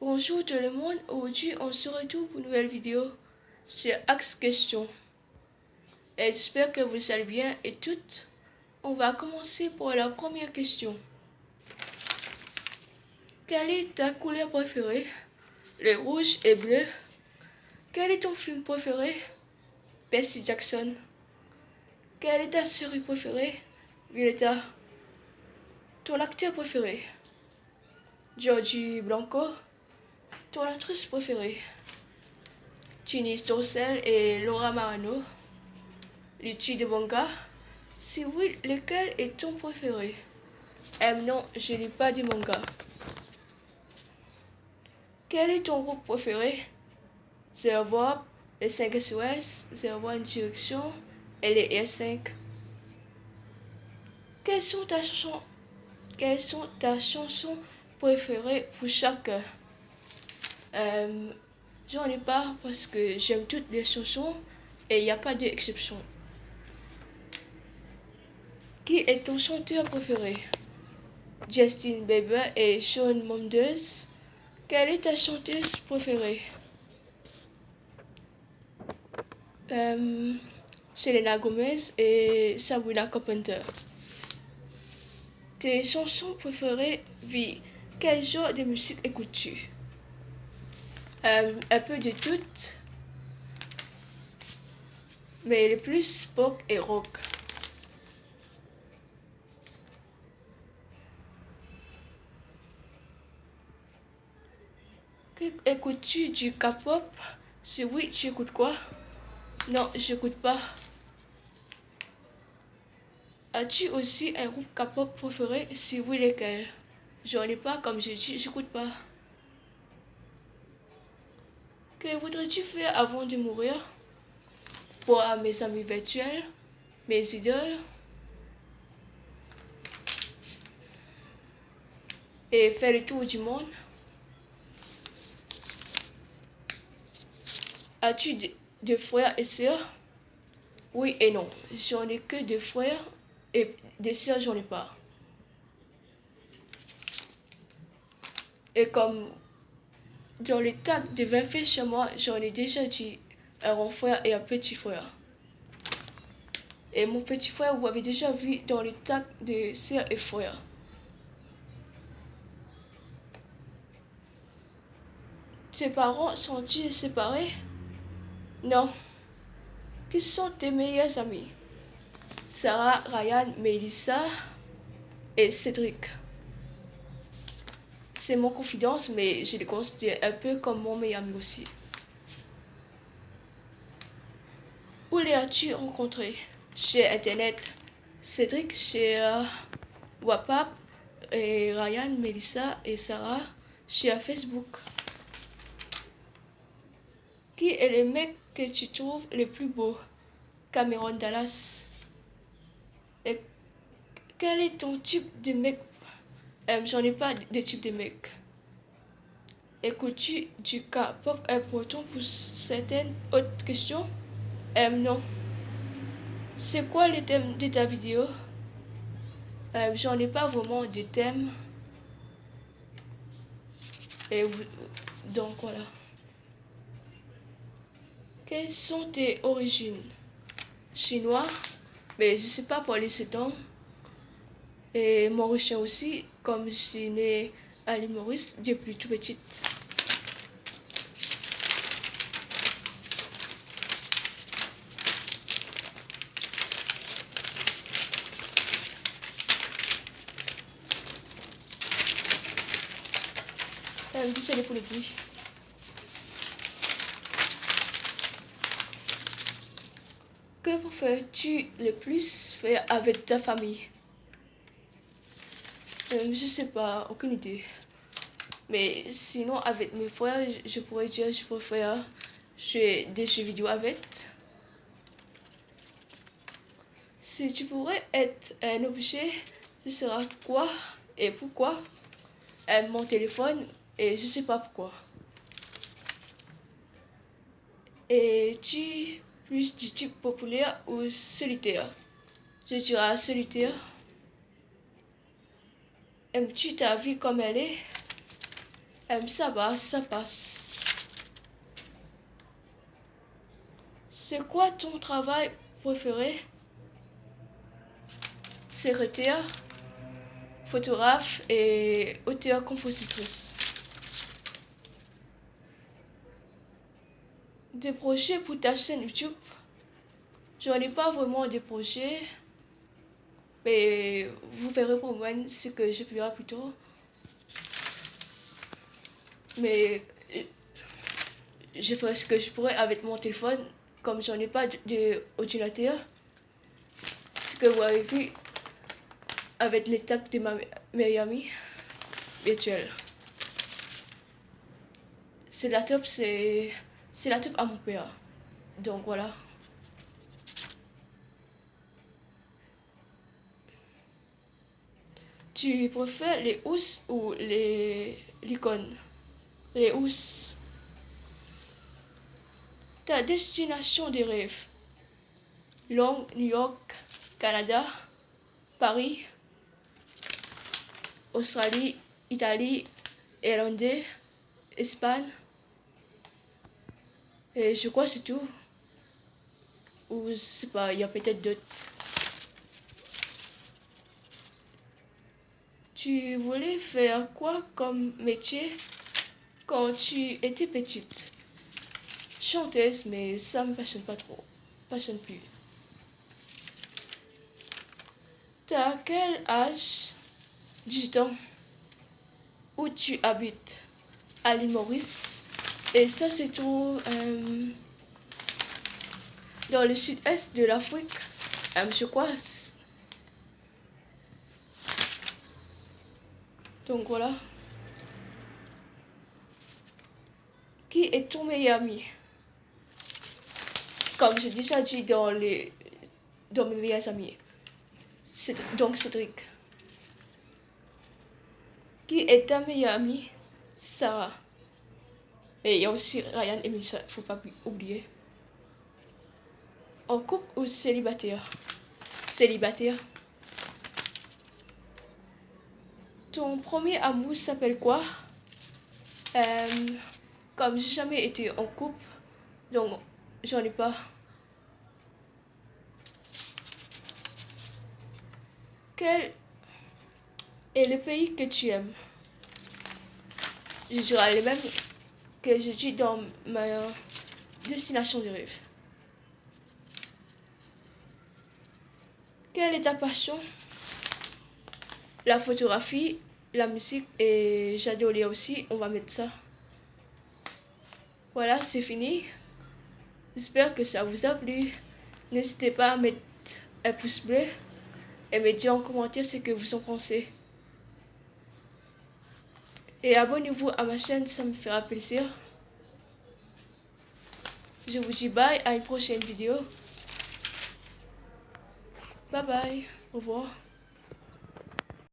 Bonjour tout le monde, aujourd'hui on se retrouve pour une nouvelle vidéo sur Axe Question. Et j'espère que vous allez bien et toutes. On va commencer par la première question. Quelle est ta couleur préférée? Le rouge et bleu. Quel est ton film préféré? Percy Jackson. Quelle est ta série préférée? Violetta. Ton acteur préféré? Georgie Blanco. Ton actrice préférée? Tini Stossel et Laura Marano. Luigi de manga? Si oui, lequel est ton préféré? Non, je lis pas de manga. Quel est ton groupe préféré? The Verb, les 5 SOS, The One Direction et les R5. Quelles sont ta chanson préférée pour chacun? J'en ai pas parce que j'aime toutes les chansons et il n'y a pas d'exception. Qui est ton chanteur préféré? Justin Bieber et Shawn Mendes. Quelle est ta chanteuse préférée? Selena Gomez et Sabrina Carpenter. Tes chansons préférées, vie. Quel genre de musique écoutes-tu? Un peu de toutes, mais le plus pop et rock. Écoutes-tu du K-pop? Si oui, tu écoutes quoi? Non, j'écoute pas. As-tu aussi un groupe K-pop préféré? Si oui, lequel? J'en ai pas, comme je dis, j'écoute pas. Que voudrais-tu faire avant de mourir? Voir mes amis virtuels, mes idoles, et faire le tour du monde. As-tu de frères et sœurs? Oui et non. J'en ai que deux frères et des sœurs, j'en ai pas. Et comme dans les tags de 20 faits chez moi, j'en ai déjà dit un grand frère et un petit frère. Et mon petit frère, vous avez déjà vu dans les tags de sœurs et frères. Tes parents sont-ils séparés? Non. Qui sont tes meilleurs amis? Sarah, Ryan, Melissa et Cédric. C'est mon confidence, mais je les considère un peu comme mon meilleur ami aussi. Où les as-tu rencontrés? Chez Internet. Cédric chez WhatsApp et Ryan, Melissa et Sarah chez Facebook. Qui est le mec que tu trouves le plus beau? Cameron Dallas. Et quel est ton type de mec? J'en ai pas de type de mec. Écoutes-tu du K-pop important pour certaines autres questions? Non. C'est quoi le thème de ta vidéo? J'en ai pas vraiment de thème. Donc voilà. Quelles sont tes origines? Chinois, mais je sais pas parler ce temps. Et mauricien aussi, comme je suis née à l'île Maurice depuis tout petite. Désolé pour le bruit. Que préfères-tu le plus faire avec ta famille? Je sais pas, aucune idée. Mais sinon, avec mes frères, je pourrais dire je préfère jouer des jeux vidéo avec. Si tu pourrais être un objet, ce sera quoi et pourquoi? Mon téléphone et je sais pas pourquoi. Es-tu plus du type populaire ou solitaire? Je dirais solitaire. Aimes-tu ta vie comme elle est? Ça va, ça passe. C'est quoi ton travail préféré? Secrétaire, photographe et auteure-compositrice. Des projets pour ta chaîne YouTube? J'en ai pas vraiment des projets, mais vous verrez pour moi ce que je ferai plus tard. Mais je ferai ce que je pourrais avec mon téléphone, comme j'en ai pas d'ordinateur. Ce que vous avez vu avec les tags de ma meilleure amie virtuelle. C'est la top à mon père. Donc voilà. Tu préfères les housses ou les icônes? Les housses. Ta destination de rêve? Londres, New York, Canada, Paris, Australie, Italie, Irlande, Espagne. Et je crois que c'est tout. Ou je sais pas, il y a peut-être d'autres. Tu voulais faire quoi comme métier quand tu étais petite? Chanteuse, mais ça me passionne pas trop. Passionne plus. T'as quel âge? 18 ans. Où tu habites? À l'île Maurice. Et ça se trouve dans le sud-est de l'Afrique. Je crois. Donc voilà. Qui est ton meilleur ami? Comme j'ai déjà dit dans mes meilleurs amis. Donc Cédric. Qui est ta meilleure amie? Sarah. Et il y a aussi Ryan et Melissa, faut pas oublier. En couple ou célibataire? Célibataire. Ton premier amour s'appelle quoi? Comme j'ai jamais été en couple, donc j'en ai pas. Quel est le pays que tu aimes? Je dirais le même que je dis dans ma destination de rêve. Quelle est ta passion? La photographie, la musique et j'adore lire aussi. On va mettre ça. Voilà, c'est fini. J'espère que ça vous a plu. N'hésitez pas à mettre un pouce bleu et me dire en commentaire ce que vous en pensez. Et abonnez-vous à ma chaîne, ça me fera plaisir. Je vous dis bye, à une prochaine vidéo. Bye bye, au revoir.